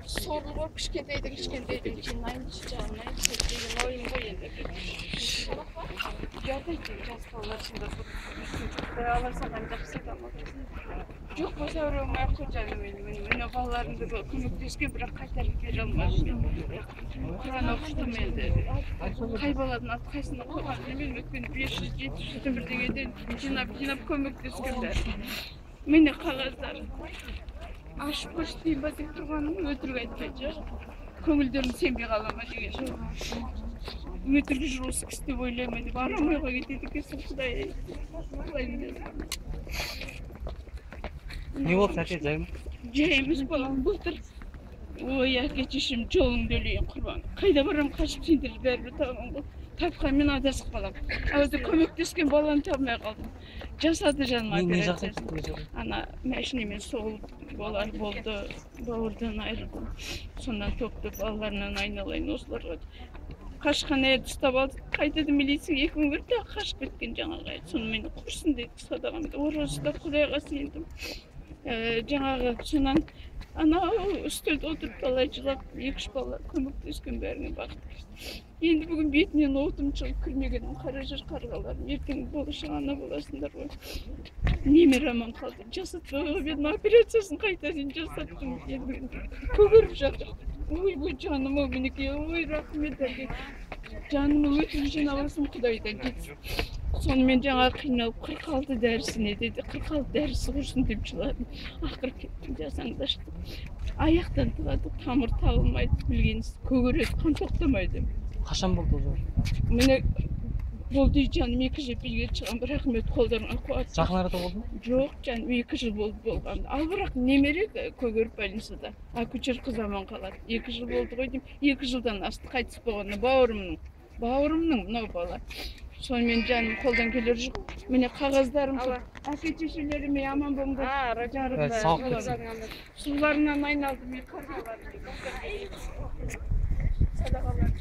Sorulur kişkendeydi için aynı çiçeğine çektiğin oyun boyunca Gerçekten jaspalar şimdi alırsan ancak sıkılmak. Yok bu sefer olmaya kocanım benim. Ne bağlarında da kömekleşken bırak kaytarıp geri almazım. Kur'an okudum elde. Kayboladın alt kaysına koymadığını bilmek beni 500-700 birden edin. Cinap kömekleşkenler. Mene kalazlar. Aşıp koştayım batıp durmanımı ötürü etmeyecek. Kömüllerim sen bir kalama diye. Ötürü jurus kiste oylayamadı. Varamaya gittik kesin Kuday'a. Ne oldu zaten Ceyim? Ceyimiz falan buldur. Oya geçişim çoğun dölüyüm kurban. Kayda varam kaçıp sindirip verbi tamam bu. Tapkan men adası kalam. Ağzı kömekleşken balan tapmaya kaldım. Jasadı canım operasyonu. Ana meşnimin soğuk oldu. Bağırdan ayrıldım. Sondan toptu ballarından aynalayın oslarga. Kaşkanaya tutab aldı. Kaydadı milisiya 2 gün verdi. Kaşıp ketken жаңағы. Соны мені құрсын деді садағам. Оросында Құдайға сыйындым. Жаңағы сонан анау үстелде отырып талай жылап 2-3 бала көмектескен бәріне бақтым. Енді бүгін бетінен отым шығып кірмегенім қара жер қарғаларым. Ертең болашақ ана боласыңдар ғой. Немере аман қалды. Жасатпауға бедім операциясын қайтадан жасаттым. Көгеріп жатыр. Ой, bu canım o miniki, oy rahmet dedi. Canımı ötürü жиналасым Құдайдан кетсін. Сонымен жаңа қиналып 46 дәрісіне dedi. 46 дәрісі құрсын деп жыладым. Ақыры кеттім, жасаңдаштым. Аяқтан тұрады, тамыр табылмайды, білгенсіз, көгереді, қан тоқтамайды. Қашан болды ол? Міне болды жаным 2 жыл билге шығам, бірақ рахмет қолдарыңа қуат. Жақын арада болды ма? Жоқ, жаным 2 жыл болды болған. Ал бірақ немере көгеріп больницада. Акушер қыз аман қалады. 2 жыл болды ғой деймін. 2 жылдан асты қайтыс болғаны бауырымның мынау бала. Сонымен жаным қолдан келер жоқ. Міне қағаздарым бар. Әке-шешелеріме аман болыңдар. Жарығында. Сау болсын. Суларынан айналдым мен қарғалар. Садағалар.